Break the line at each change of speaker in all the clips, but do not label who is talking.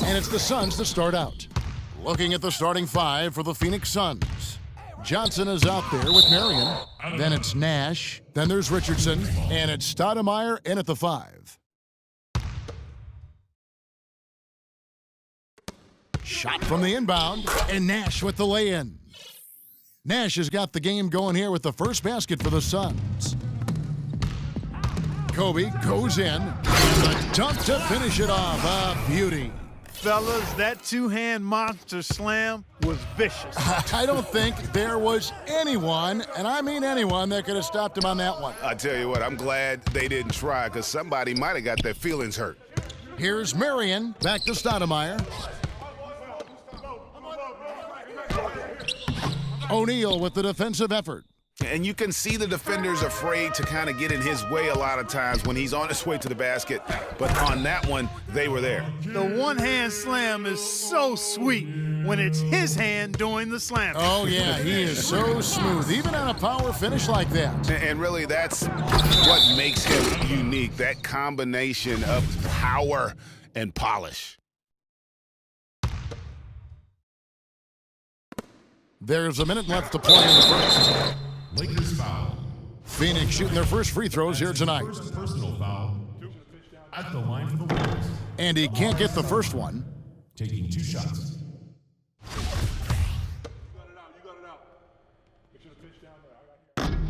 And it's the Suns to start out. Looking at the starting five for the Phoenix Suns. Johnson is out there with Marion. Then it's Nash. Then there's Richardson. And it's Stoudemire in at the 5. Shot from the inbound. And Nash with the lay-in. Nash has got the game going here with the first basket for the Suns. Kobe goes in. And a dunk to finish it off. A beauty.
Fellas, that two-hand monster slam was vicious.
I don't think there was anyone, and I mean anyone, that could have stopped him on that one.
I tell you what, I'm glad they didn't try, because somebody might have got their feelings hurt.
Here's Marion, back to Stoudemire. O'Neal with the defensive effort.
And you can see the defenders afraid to kind of get in his way a lot of times when he's on his way to the basket. But on that one, they were there.
The one-hand slam is so sweet when it's his hand doing the slam.
Oh, yeah, he is so smooth, even on a power finish like that.
And really, that's what makes him unique, that combination of power and polish.
There's a minute left to play in the first.
Lakers foul.
Phoenix shooting their first free throws here tonight.
First personal foul at the line for the Warriors.
And he can't get the first one.
Taking 2 shots.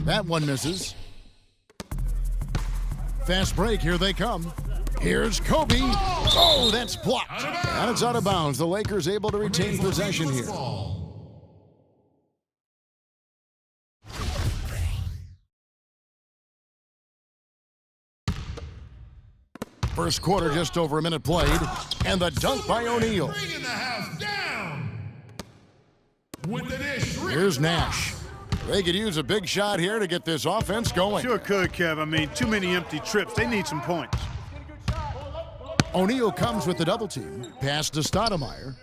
That one misses. Fast break, here they come. Here's Kobe. Oh, that's blocked. And it's out of bounds. The Lakers able to retain possession here. First quarter, just over a minute played. And the dunk by O'Neal.
Bringing the house down. With the dish.
Here's Nash. They could use a big shot here to get this offense going.
Sure could, Kev. I mean, too many empty trips. They need some points.
O'Neal comes with the double team. Pass to Stoudemire.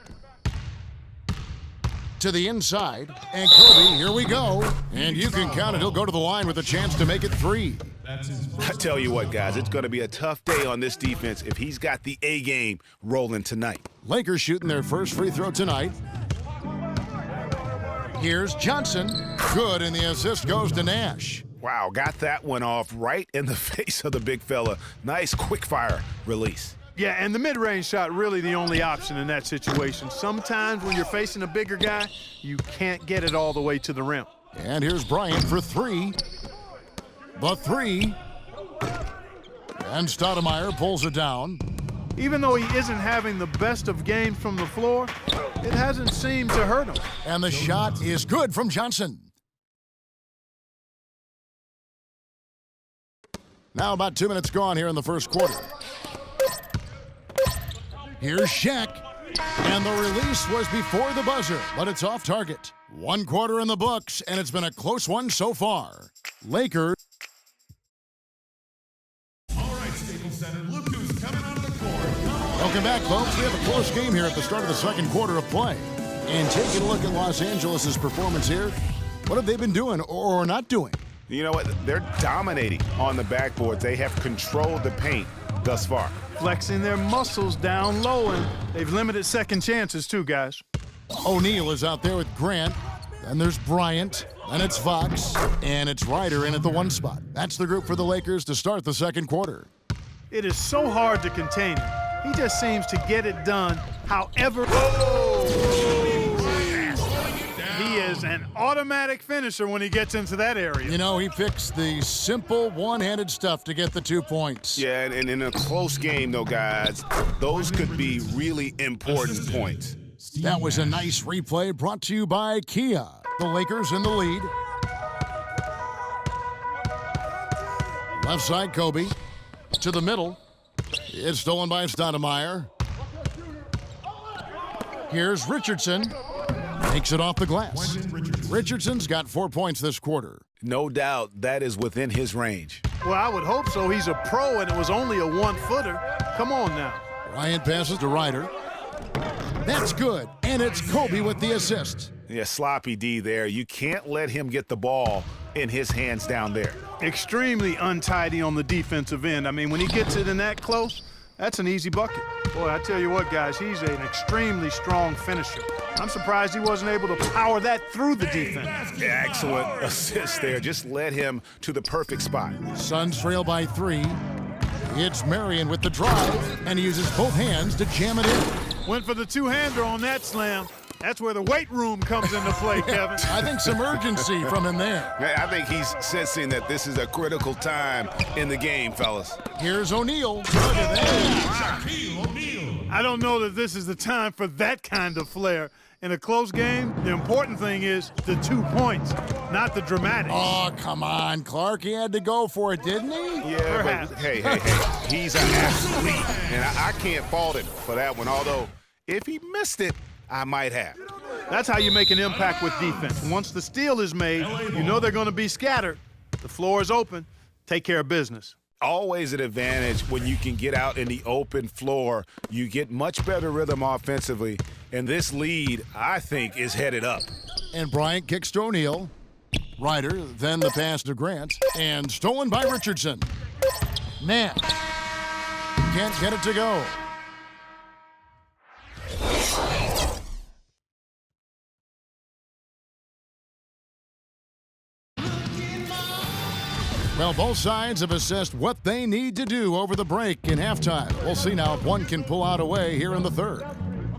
To the inside. And Kobe, here we go. And you can count it. He'll go to the line with a chance to make it 3.
I tell you what, guys, it's going to be a tough day on this defense if he's got the A game rolling tonight.
Lakers shooting their first free throw tonight. Here's Johnson. Good, and the assist goes to Nash.
Wow, got that one off right in the face of the big fella. Nice quick-fire release.
Yeah, and the mid-range shot really the only option in that situation. Sometimes when you're facing a bigger guy, you can't get it all the way to the rim.
And here's Bryant for 3. The 3. And Stoudemire pulls it down.
Even though he isn't having the best of games from the floor, it hasn't seemed to hurt him.
And the shot is good from Johnson. Now about 2 minutes gone here in the first quarter. Here's Shaq. And the release was before the buzzer, but it's off target. 1 quarter in the books, and it's been a close one so far. Lakers.
All right, Staples Center, look who's coming onto the court.
Welcome back, folks. We have a close game here at the start of the second quarter of play. And taking a look at Los Angeles' performance here, what have they been doing or not doing?
You know what? They're dominating on the backboard. They have controlled the paint thus far.
Flexing their muscles down low, and they've limited second chances too, guys.
O'Neal is out there with Grant. Then there's Bryant. Then it's Fox. And it's Ryder in at the 1 spot. That's the group for the Lakers to start the second quarter.
It is so hard to contain him. He just seems to get it done however. He is an automatic finisher when he gets into that area.
You know, he picks the simple one-handed stuff to get the 2 points.
Yeah, and in a close game, though, guys, those could be really important points.
That was a nice replay brought to you by Kia. The Lakers in the lead. Left side, Kobe. To the middle. It's stolen by Stoudemire. Here's Richardson. Takes it off the glass. Richardson's got 4 points this quarter.
No doubt that is within his range.
Well, I would hope so. He's a pro, and it was only a 1-footer. Come on now.
Bryant passes to Ryder. That's good. And it's Kobe with the assist.
Yeah, sloppy D there. You can't let him get the ball in his hands down there.
Extremely untidy on the defensive end. I mean, when he gets it in that close, that's an easy bucket. Boy, I tell you what, guys, he's an extremely strong finisher. I'm surprised he wasn't able to power that through the defense.
Yeah, excellent assist there. Just led him to the perfect spot.
Suns trail by 3. It's Marion with the drive, and he uses both hands to jam it in.
Went for the two-hander on that slam. That's where the weight room comes into play, Kevin.
I think some urgency from him there.
I think he's sensing that this is a critical time in the game, fellas.
Here's O'Neal. Look at that.
Shaquille O'Neal.
I don't know that this is the time for that kind of flair. In a close game, the important thing is the 2 points, not the dramatics.
Oh, come on, Clark. He had to go for it, didn't he?
Yeah,
Perhaps.
but hey, he's an athlete, and I can't fault him for that one, although if he missed it, I might have.
That's how you make an impact with defense. Once the steal is made, you know they're going to be scattered. The floor is open. Take care of business.
Always an advantage when you can get out in the open floor. You get much better rhythm offensively, and this lead, I think, is headed up.
And Bryant kicks to O'Neal. Ryder, then the pass to Grant, and stolen by Richardson. Nash can't get it to go. Well, both sides have assessed what they need to do over the break in halftime. We'll see now if one can pull out a way here in the third.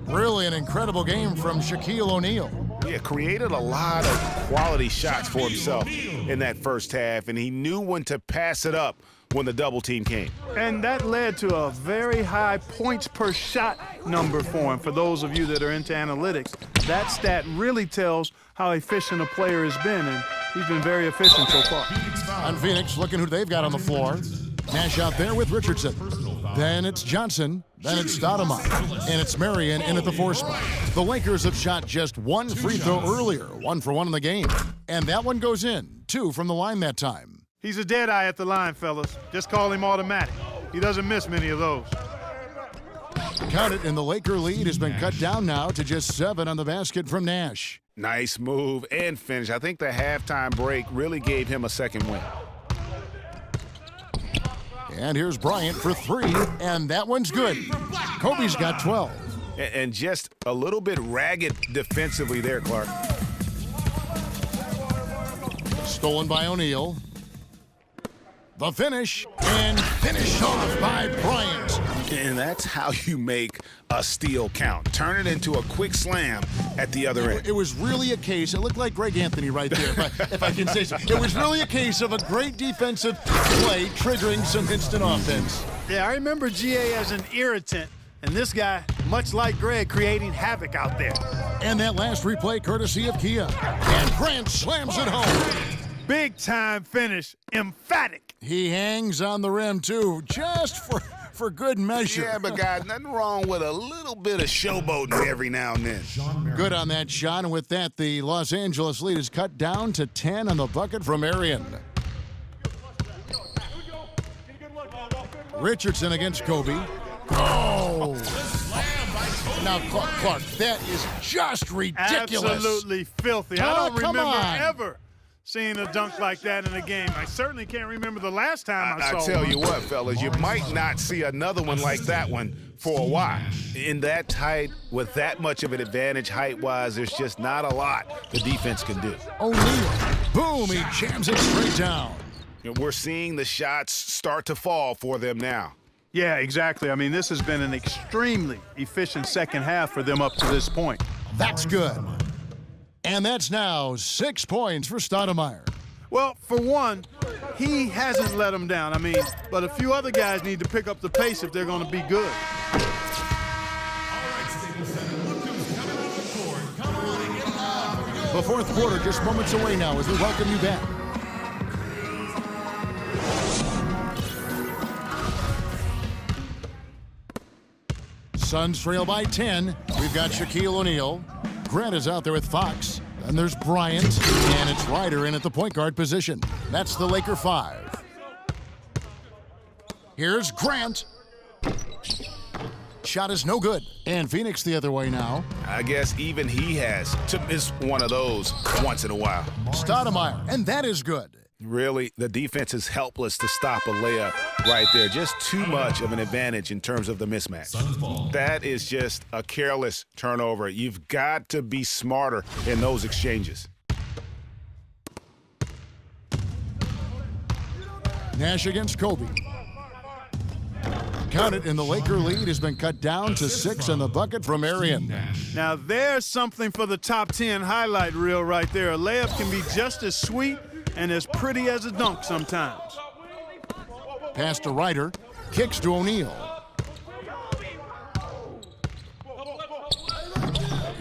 Really an incredible game from Shaquille O'Neal.
Yeah, created a lot of quality shots for himself in that first half, and he knew when to pass it up when the double team came.
And that led to a very high points per shot number for him. For those of you that are into analytics, that stat really tells how efficient a player has been, and he's been very efficient so far.
On Phoenix, looking who they've got on the floor. Nash out there with Richardson. Then it's Johnson. Then it's Stoudemire. And it's Marion in at the 4 spot. The Lakers have shot just 1 free throw earlier, 1 for 1 in the game. And that one goes in, 2 from the line that time.
He's a dead eye at the line, fellas. Just call him automatic. He doesn't miss many of those.
Count it, and the Laker lead has been cut down now to just 7 on the basket from Nash.
Nice move and finish. I think the halftime break really gave him a second win.
And here's Bryant for 3, and that one's good. Kobe's got 12.
And just a little bit ragged defensively there, Clark.
Stolen by O'Neal. The finish, and finished off by Bryant.
And that's how you make a steal count. Turn it into a quick slam at the other end.
It was really a case, it looked like Greg Anthony right there, if I can say so. It was really a case of a great defensive play triggering some instant offense.
Yeah, I remember GA as an irritant, and this guy, much like Greg, creating havoc out there.
And that last replay courtesy of Kia. And Grant slams it home.
Big time finish, emphatic.
He hangs on the rim too, just for good measure.
Yeah, but guys, nothing wrong with a little bit of showboating every now and then.
Good on that shot, and with that, the Los Angeles lead is cut down to 10 on the bucket from Marion. Richardson against Kobe. Oh! Now, Clark, that is just ridiculous.
Absolutely filthy. I
Oh,
don't
come
remember
on.
ever seeing a dunk like that in a game. I certainly can't remember the last time I saw
I tell
one.
you what, fellas, you might not see another one like that one for a while. In that tight, with that much of an advantage height-wise, there's just not a lot the defense can do.
O'Neal, boom, he jams it straight down.
And we're seeing the shots start to fall for them now.
Yeah, exactly. I mean, this has been an extremely efficient second half for them up to this point.
That's good. And that's now 6 points for Stoudemire.
Well, for one, he hasn't let them down. I mean, but a few other guys need to pick up the pace if they're going to be good.
The fourth quarter just moments away now as we welcome you back. Suns trail by 10. We've got Shaquille O'Neal. Grant is out there with Fox. Then there's Bryant, and it's Ryder in at the point guard position. That's the Laker 5. Here's Grant. shot is no good. And Phoenix the other way now.
I guess even he has to miss one of those once in a while.
Stoudemire, and that is good.
Really, the defense is helpless to stop a layup right there. Just too much of an advantage in terms of the mismatch. That is just a careless turnover. You've got to be smarter in those exchanges.
Nash against Kobe. Count it, and the Laker lead has been cut down to 6 on the bucket from Marion.
Now there's something for the top 10 highlight reel right there. A layup can be just as sweet and as pretty as a dunk sometimes.
Pass to Ryder, kicks to O'Neal.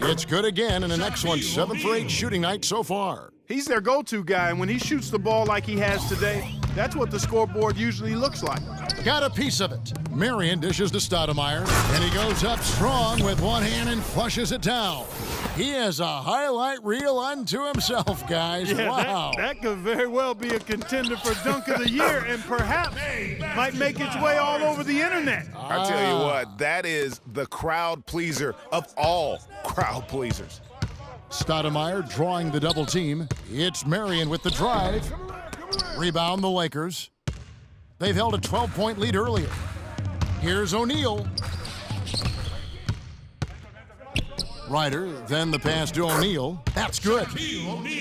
It's good again, and the next one, 7 for 8 shooting night so far.
He's their go-to guy, and when he shoots the ball like he has today, that's what the scoreboard usually looks like.
Got a piece of it. Marion dishes to Stoudemire, and he goes up strong with one hand and flushes it down. He has a highlight reel unto himself, guys.
Yeah,
wow.
that could very well be a contender for Dunk of the Year and perhaps might make its way all over the internet.
I tell you what, that is the crowd pleaser of all crowd pleasers.
Stoudemire drawing the double team. It's Marion with the drive. Rebound the Lakers. They've held a 12-point lead earlier. Here's O'Neal. Ryder, then the pass to O'Neal. That's good.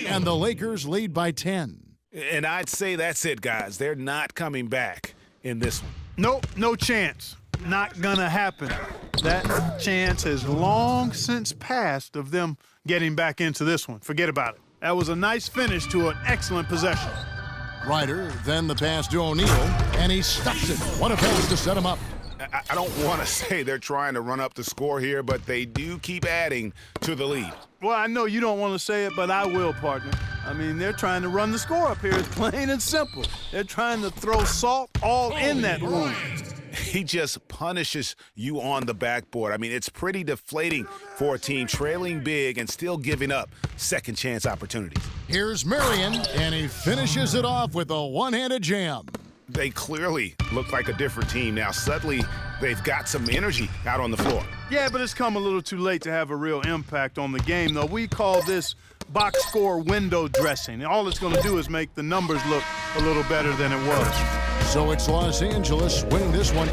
And the Lakers lead by 10.
And I'd say that's it, guys. They're not coming back in this one.
Nope, no chance. Not gonna happen. That chance has long since passed of them getting back into this one. Forget about it. That was a nice finish to an excellent possession.
Ryder, then the pass to O'Neal, and he stuffs it. What a pass to set him up.
I don't want to say they're trying to run up the score here, but they do keep adding to the lead.
Well, I know you don't want to say it, but I will, partner. I mean, they're trying to run the score up here. It's plain and simple. They're trying to throw salt all in that wound.
He just punishes you on the backboard. I mean, it's pretty deflating for a team trailing big and still giving up second chance opportunities.
Here's Marion, and he finishes it off with a one-handed jam.
They clearly look like a different team now. Suddenly, they've got some energy out on the floor.
Yeah, but it's come a little too late to have a real impact on the game, though. We call this box score window dressing. All it's going to do is make the numbers look a little better than it was.
So it's Los Angeles winning this one